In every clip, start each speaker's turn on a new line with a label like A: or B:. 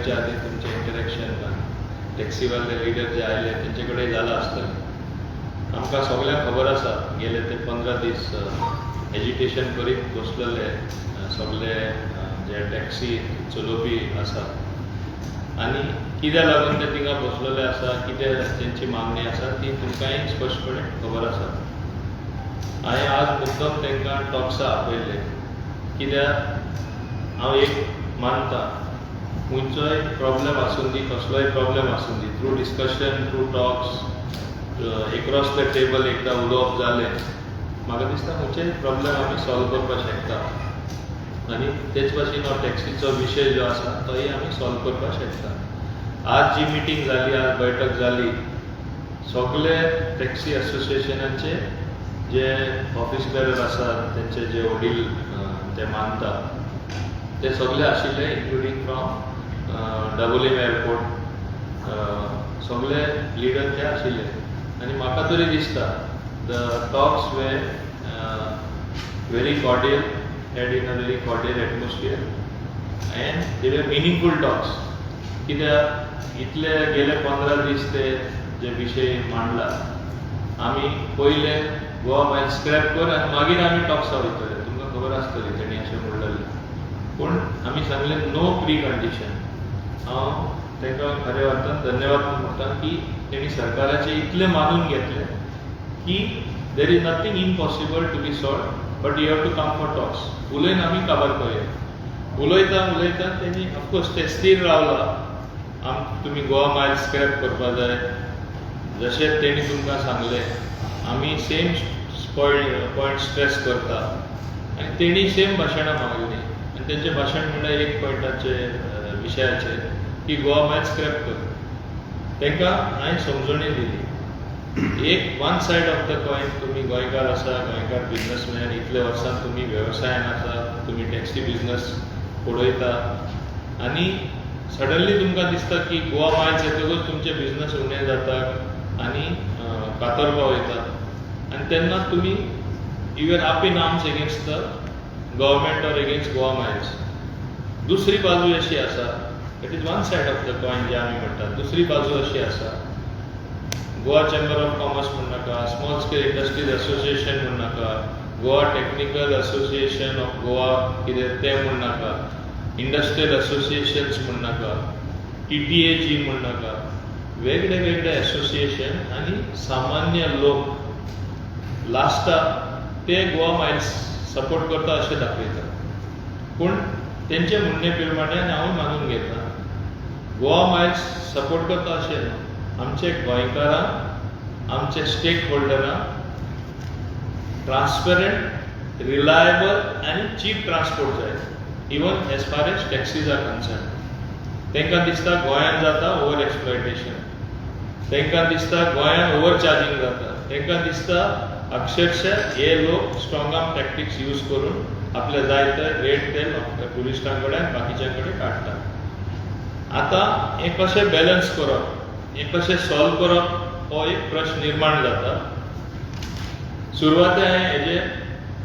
A: येवच्या आधी तुमचे इंटरेक्शन टॅक्सीवाले लिडर जे आयले तेंचे कडेन जालां आसतलें. आमकां सगळ्यांक खबर आसा गेले ते 15 दीस एजिटेशन करीत बसलेले सगळे जे टॅक्सी चलोवपी आसा आनी कित्याक लागून ते थिंगा बसलेले आसा, कितें तेंची मागणी आसा ती तुमकांय स्पश्टपणे खबर आसा. हांवें आज मुद्दम तांकां टॉक्सां आपयले कित्याक हांव एक मानता खंयचोय प्रॉब्लेम आसूं दी, कसलोय प्रॉब्लेम आसूं दी, through discussion, through talks, across the table एकदां उलोवप जालें, म्हाका दिसता खंयचेय प्रॉब्लेम आमी सॉल्व करपाक शकता. आनी तेच भाशेन हो टॅक्सीचो विशय जो आसा तोय आमी सॉल्व करपाक शकता. आज जी मिटींग जाली, आज बैठक जाली, सगळे टॅक्सी असोसिएशनाचे जे ऑफिस बेरर आसात तेंचे जे वडील ते मानतात ते सगळे आशिल्ले, इन्क्लुडींग फ्रॉम डबल एअरपोर्ट, सगळे लिडर ते आशिल्ले. आनी म्हाका तरी दिसता the talks way very cordial, head in a very cordial atmosphere and they वर मिनिंगफूल टॉक्स. कित्याक इतले गेले 15 दीस ते जे विशय मांडला, आमी पयले गोवा मायल्स स्क्रॅप कर आनी मागीर आमी टॉक्सां वयतले. तुमकां खबर आसतली तेणी अशें म्हणलेलें, पूण आमी सांगलें नो प्री कंडिशन. हांव तांकां खऱ्या अर्थान धन्यवाद म्हणटा की तेणी सरकाराचें इतलें मानून घेतलें की there is nothing impossible to be solve, but you have to come for talks. उलयन आमी काबार करूया. उलयता तेणी ऑफकोर्स ते स्थिर रावला. तुमी गोवा मायल्स स्क्रॅप करपा जाय जशें तेणी तुमकां सांगलें, आमी सेम पॉयंट स्ट्रेस करता. आनी तेणी सेम भाशणां मागलीं आनी तेंचें भाशण म्हणल्यार एक पॉयंटाचेर विशयाचेर की गोवा मायल्स स्क्रॅप कर. तांकां हांवें समजोणी दिली एक one side of the coin. तुमी गोंयकार आसा, गोंयकार बिजनसमॅन, इतले वर्सां तुमी वेवसायान आसा, तुमी टॅक्सी बिजनस पळयता आनी सडनली तुमकां दिसता की गोवा मायल्स येतकच तुमचे बिजनस उणें जाता आनी कातरपा वयता. आनी तेन्ना तुमी you are up in arms against the government or against Goa Miles. दुसरी बाजू अशी आसा, it is one side of the coin जे आमी म्हणटात. दुसरी बाजू अशी आसा, गोवा चेंबर ऑफ कॉमर्स म्हण नाका, स्मॉल स्केल इंडस्ट्रीज असोसिएशन म्हण नाका, Goa technical association of Goa कितें तें म्हण नाका, इंडस्ट्रियल असोसिएशन्स म्हण नाका, TTAG म्हण नाका, वेगळे वेगळे असोसिएशन आनी सामान्य लोक लास्टाक ते गोवा मायल्स सपोर्ट करता अशें दाखयता. पूण तेंचे म्हणणे प्रमाणे आनी हांव मानून घेता गोवा मायल्स सपोर्ट करता अशें न्हू. आमचे गोंयकारांक, आमचे स्टेक होल्डरांक ट्रान्सपेरंट, रिलायबल आनी चीप ट्रान्सपोर्ट जाय. Even as far as taxis are concern. तांकां दिसता गोंयांत जाता ओवर एक्सप्लॉयटेशन, तांकां दिसता गोंयांत ओवर चार्जींग जाता, तांकां दिसता अक्षरशः हे लोक स्ट्रॉंग आर्म टॅक्टिक्स यूज करून आपले जाय ते रेट ते टुरिस्टां कडेन बाकीच्या कडेन काडटात. आतां हें कशें बॅलन्स करप, हें कशें सॉल्व करप हो एक प्रश्न निर्माण जाता. सुरवाते हांवें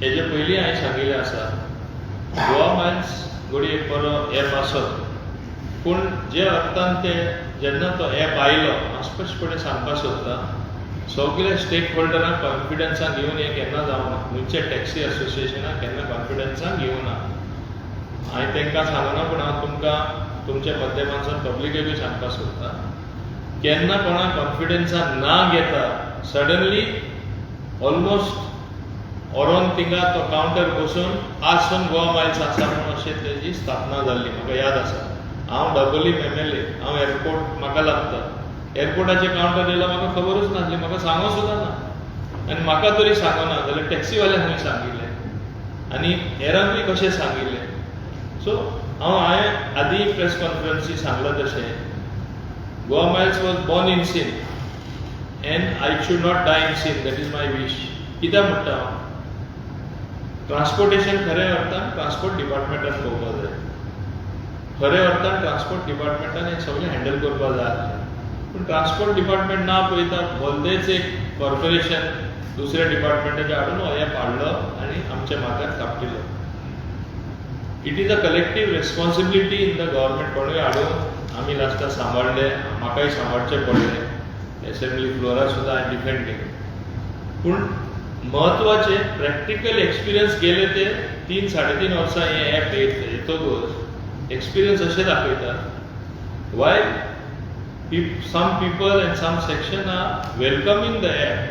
A: हेजे पयलीं हांवें सांगिल्लें आसा गोवा मायल्स घडी एक बरो एप आसत, पूण जे अर्थान ते जेन्ना तो एप आयलो हांव स्पश्टपणे सांगपाक सोदता सगळे स्टेक होल्डरांक कॉन्फिडन्सान घेवन हें केन्ना जावना. खंयचे टॅक्सी असोसिएशनाक केन्ना कॉन्फिडन्सान घेवना. हांवें तांकां सांगना, पूण हांव तुमकां तुमच्या माध्यमांतल्यान पब्लिकेकूय सांगपाक सोदता केन्ना कोणाक कॉन्फिडन्सान ना घेता सडनली ऑलमोस्ट व्हरोन थिंगा तो कावंटर बसून आज सून गोवा मायल्स आसा म्हणून अशें तेजी स्थापना जाल्ली. म्हाका याद आसा हांव डबल MLA, हांव एअरपोर्ट म्हाका लागता, एअरपोर्टाचेर कावंटर येयला म्हाका खबरूच नासली, म्हाका सांगो सुद्दां ना. आनी म्हाका तरी सांगना जाल्यार टॅक्सीवाल्यांक खंय सांगिल्लें आनी हेरांकूय कशें सांगिल्लें. सो हांवें आदीं प्रेस कॉन्फरन्सी सांगलां तशें Goa Miles was born in scene and I should not die in scene. That is my wish. कित्याक म्हणटा हांव ट्रान्सपोर्टेशन खऱ्या अर्थान ट्रान्सपोर्ट डिपार्टमेंटान पळोवपाक जाय. खऱ्या अर्थान ट्रान्सपोर्ट डिपार्टमेंटान हें सगळें हँडल करपाक जाय आसलें. पूण ट्रान्सपोर्ट डिपार्टमेंट ना पळयता भलतेच एक कॉर्पोरेशन दुसऱ्या डिपार्टमेंटाचे हाडून हो एप हाडलो आनी आमच्या माथ्यार थापटिलो. It is a collective responsibility in the government. कोणूय हाडून आमी लास्टाक सांबाळले, म्हाकाय सांबाळचें पडलें, एसेंब्ली फ्लोरार सुद्दां हांवें डिफेंड केलें. पूण म्हत्वाचें प्रॅक्टिकल एक्सपिरियन्स गेले ते 3-3.5 वर्सां हें ॲप येतकच एक्सपिरियन्स अशें दाखयता Y some people and some section are welcoming the app.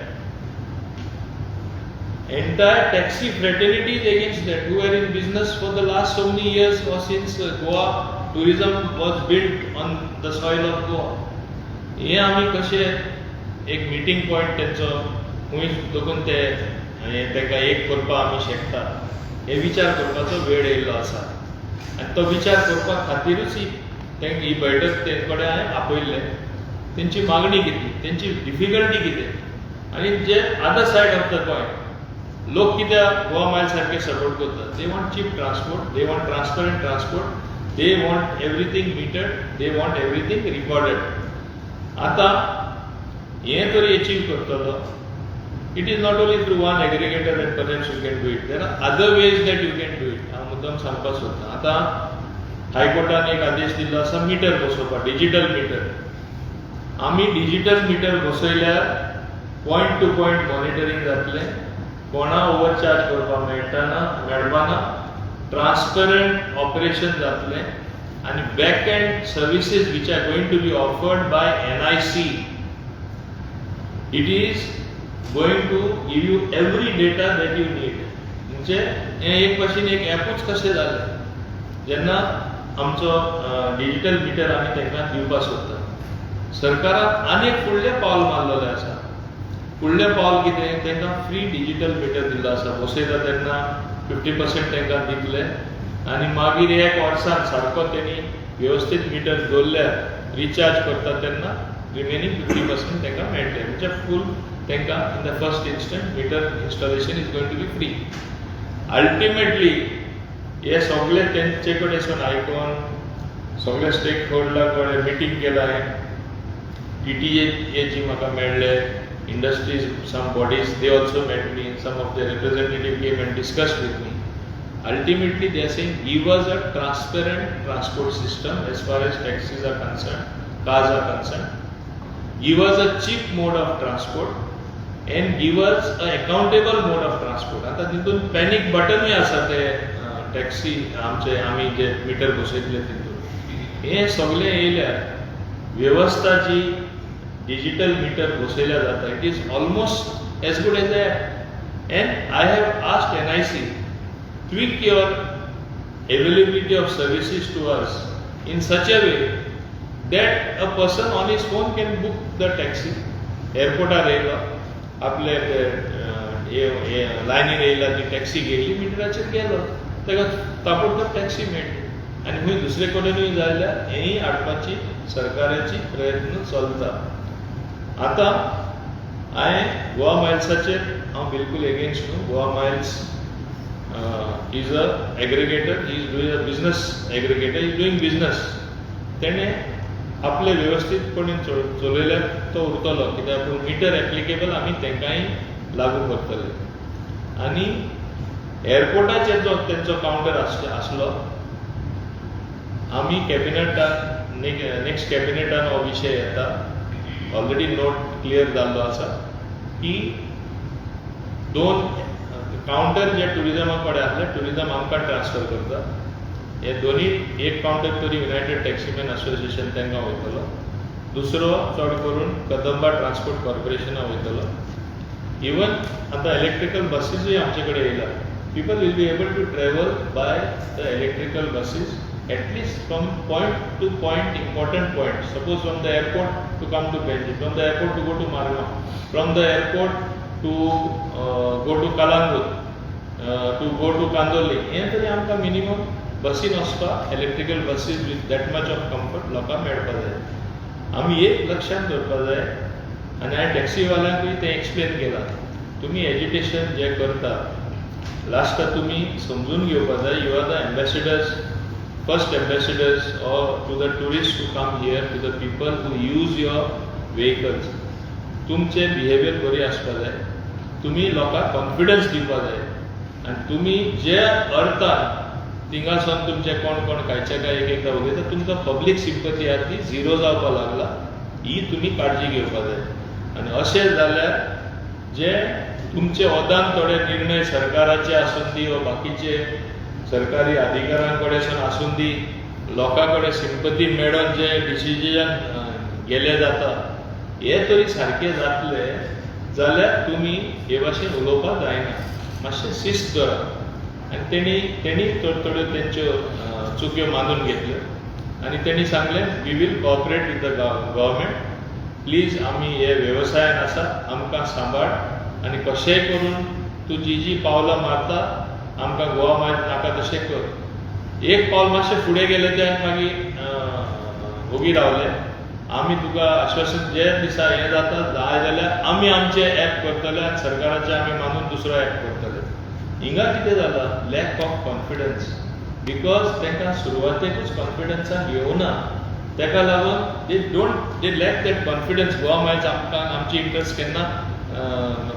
A: Entire taxi fraternity is against that, who are in business for the last so many years or since Goa tourism was built on the soil of Goa. हे आमी कशे एक meeting point तेंचो खूंय दोगून ते ताका एक करपा आमी शकता हे विचार करपाचो वेळ येयल्लो आसा. आनी तो विचार करपा खातीरूच तांकां ही बैठक तेंचे कडेन हांवें आपयल्लें. तेंची मागणी कितें, तेंची डिफिकल्टी कितें, आनी जे other side of the point लोक कित्याक गोवा मायल सारके सपोर्ट करतात. They want cheap transport, they want transparent transport, they want everything metered, they want everything recorded. आतां हें तरी अचीव करतलो, it is not only through one aggregator and perhaps you can do it, there are other ways that you can do it. हांव मुद्दम सांगपाक सोदता. आतां हायकोर्टान एक आदेश दिल्लो आसा मिटर बसोवपाक, डिजिटल मिटर. आमी डिजिटल मिटर बसयल्यार पॉयंट टू पॉयंट मॉनिटरींग जातलें, कोणा ओवरचार्ज करपाक मेळपाना, ट्रान्सपरंट ऑपरेशन जातलें आनी back end services which are going to be offered by NIC, it is going to give you every data that you need. म्हणजे हें एक भाशेन एक ॲपूच कशें जालें. जेन्ना आमचो डिजिटल मिटर आमी तांकां दिवपाक सोदता, सरकारान आनी एक फुडलें पावल मारलेलें आसा. फुडलें पावल कितें, तांकां फ्री डिजिटल मिटर दिल्लो आसा. बसयता तेन्ना 50% तांकां दितले आनी मागीर एक वर्सान सारको तेणी वेवस्थीत मिटर दवरल्यार रिचार्ज करता तेन्ना रिमेनींग 50% तांकां मेळटलें. म्हणजे फूल तांकां in the first instant meter installation is going to be free. Ultimately हे सगळे तेंचे कडेन आयकोन सगळे स्टेक होल्डर कडेन मिटींग केला. TTA जी म्हाका मेळ्ळे, industries, some bodies, they also met me, some of the representative came and discussed with me. Ultimately they are saying give us a transparent transport system as far as taxis are concerned, cars are concerned, give us a cheap mode of transport and give us a accountable mode of transport. आता तितून panic बटनूय आसा ते taxi आमचे आमी जे metre बसयतले तितून. हे सगळे येयल्यार वेवस्था जी डिजिटल मिटर बसयल्या जाता, it is almost as good as app. And I have asked NIC tweak your availability of services to us in such a way that a person on his phone can book the taxi. एअरपोर्टार येयलो, आपले लायनीन येयला, ती taxi घेयली, मिटराचेर गेलो, ताका ताबडतोब taxi मेळटली. आनी खंय दुसरे कडेनूय जाल्यार हेंय हाडपाची सरकाराची प्रयत्न चलता. आतां हांवें गोवा मायल्साचेर हांव बिलकूल एगेन्स्ट न्हू. Goa Miles is a aggregator, he is doing a business aggregator, he is doing business. तेणें आपले वेवस्थीतपणे चलयल्यार तो उरतलो, कित्याक मिटर एप्लिकेबल आमी तांकांय लागू करतले. आनी एअरपोर्टाचेर जो तेंचो कावंटर आसलो, आमी कॅबिनेटान नेक्स्ट कॅबिनेटान हो विशय येता, ऑलरेडी नोट क्लियर जाल्लो आसा की 2 कावंटर जे टुरिजमा कडेन आसले, टुरिजम आमकां ट्रान्सफर करता. हे दोनी एक कावंटर तरी युनायटेड टॅक्सीमॅन असोसिएशन तांकां वयतलो, दुसरो चड करून कदंबा ट्रान्सपोर्ट कॉर्पोरेशनाक वयतलो. इवन आतां इलेक्ट्रिकल बसीसूय आमचे कडेन येयला. People will be able to travel by the electrical buses at least from point to point, important point. Suppose from the airport to come to Panjim, from the airport to go to Margao, from the airport to go to Calangute, to go to Candolim. हें तरी आमकां minimum बसीन वचपाक electrical buses with that much of comfort लोकांक मेळपाक जाय. आमी एक लक्षांत दवरपाक जाय, आनी हांवें टॅक्सीवाल्यांकूय तें एक्सप्लेन केलां. तुमी एज्युकेशन जें करता, लास्टाक तुमी समजून घेवपाक जाय, you are the ambassadors, first ambassadors or to the tourists who come here, to the people who use your vehicles. तुमचे बिहेवियर बरी आसपाक जाय, तुमी लोकांक कॉन्फिडन्स दिवपाक जाय, आनी तुमी जे अर्थान थिंगासून तुमचे कोण खायचे काय एक एकदां उलयता तुमकां पब्लीक सिंपथी आहा ती झिरो जावपा लागला ही तुमी काळजी घेवपा जाय. आनी अशें जाल्यार जे तुमचे ओदान थोडे निर्णय सरकाराचे आसून दी वा बाकीचे सरकारी अधिकाऱ्यां कडेन आसून दी लोकां कडेन सिंपथी मेळोन जे डिसिजन गेले जाता हे तरी सारके जातले जाल्यार तुमी हे भाशेन उलोवपाक जायना. मातशें शिस्त धरा. आनी तेणी थोड्यो तेंच्यो चुक्यो मानून घेतल्यो आनी तेणी सांगलें we will cooperate with the government. Please आमी हे वेवसायान आसा आमकां सांबाळ आनी कशेंय करून तूं जी पावलां मारता आमकां गोवा मायज नाका तशें कर. एक पावल मातशें फुडें गेलें तें मागीर ओगी रावले. आमी तुका आश्वासन जे दिसा हें जाता जाय जाल्यार आमी आमचें ऍप करतले आनी सरकाराचें आमी मानून दुसरो ऍप करतले. हिंगा कितें जालां लॅक ऑफ कॉन्फिडन्स बिकॉज तांकां सुरवातेकूच कॉन्फिडन्सान येवना. ताका लागून दे लॅक दॅट कॉन्फिडन्स गोवा मायज आमकां आमची इंट्रस्ट केन्ना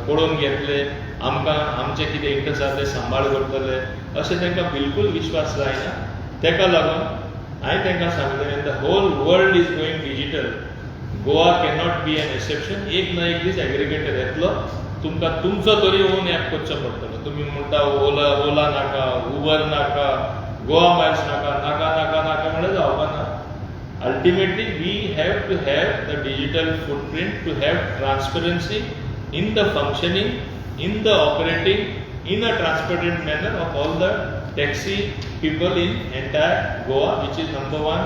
A: पळोवन घेतले आमकां आमचें कितें इंट्रस्ट आसा तें सांबाळ करतले अशें तांकां बिलकूल विश्वास जायना. ताका लागून हांवें तांकां सांगलें the whole world is going digital. Goa cannot be an exception. एक ना एक दीस एग्रिगेटर येतलो तुमकां तुमचो तरी ओन ऍप करचो पडटलो. तुमी म्हणटा ओला नाका उबर नाका गोवा मायल्स नाका नाका नाका नाका म्हणल्यार जावपाना. Ultimately, we have to have the digital footprint to have transparency in the functioning, in the operating, in a transparent manner of all the taxi people in entire Goa, which is #1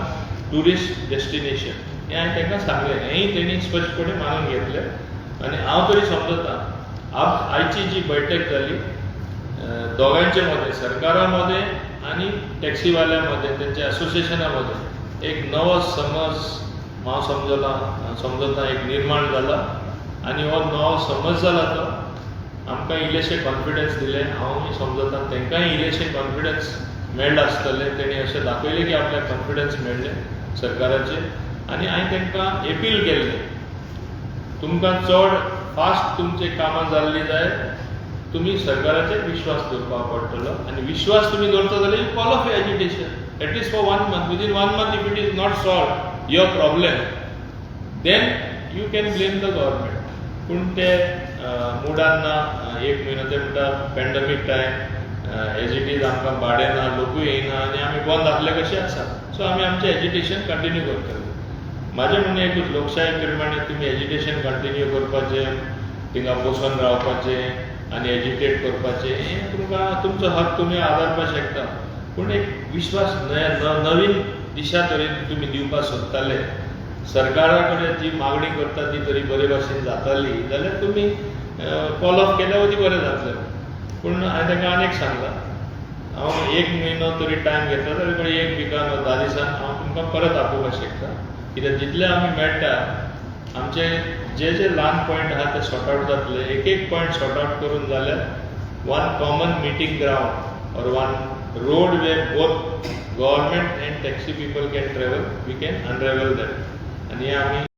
A: tourist destination. हे हांवें तांकां सांगलें. हेंय तेणी स्पश्टपणे मानून घेतलें आनी हांव तरी समजता आयची जी बैठक जाली दोगांचे मदें सरकारा मदें आनी टॅक्सीवाल्या मदें तेंच्या असोसिएशना मदें एक नवो समज हांव समजता एक निर्माण जाला आनी हो नवो समज जाला तो आमकां इल्लेशें कॉन्फिडन्स दिलें. हांव समजता तांकांय इल्लेशें कॉन्फिडन्स मेळ्ळें आसतलें. तेणी अशें दाखयलें की आपल्याक कॉन्फिडन्स मेळ्ळें सरकाराचें आनी हांवें तांकां एपील केल्लें तुमकां चड फास्ट तुमची कामां जाल्लीं जाय तुमी सरकाराचेर विश्वास दवरपाक पडटलो आनी विश्वास तुमी दवरता जाल्यार you call off agitation at least for 1 month. Within 1 month, if it is not solved, your problem, then you can blame the government. पूण ते मुडान ना. एक म्हयनो ते म्हणटा pandemic time as it is आमकां भाडें ना लोकूय येयना आनी आमी बंद आसले कशें आसा. सो आमी आमचें एज्युटेशन कंटिन्यू करतले. म्हाजें म्हणणें एकूच लोकशाये प्रमाणे तुमी एज्युटेशन कंटिन्यू करपाचें थिंगा बसून रावपाचें आनी एज्युकेट करपाचें हें तुमकां तुमचो हक तुमी आदारपाक शकता. पूण एक विश्वास नवीन दिशा तरेन तुमी दिवपाक सोदताले सरकारा कडेन जी मागणी करता ती तरी बरे भाशेन जाताली जाल्यार तुमी कॉल ऑफ केल्या वती बरें जातलें. पूण हांवें तांकां आनीक सांगलां हांव 1 म्हयनो तरी टायम घेतला जाल्यार 1 विकान 10 दिसान हांव तुमकां परत आपोवपाक शकता. कित्याक जितलें आमी मेळटा आमचे जे ल्हान पॉयंट आहा ते सॉर्ट आवट जातले. एक पॉयंट सॉर्ट आवट करून जाल्यार 1 common meeting ground or 1 road where both government and taxi people can travel, we can unravel that. And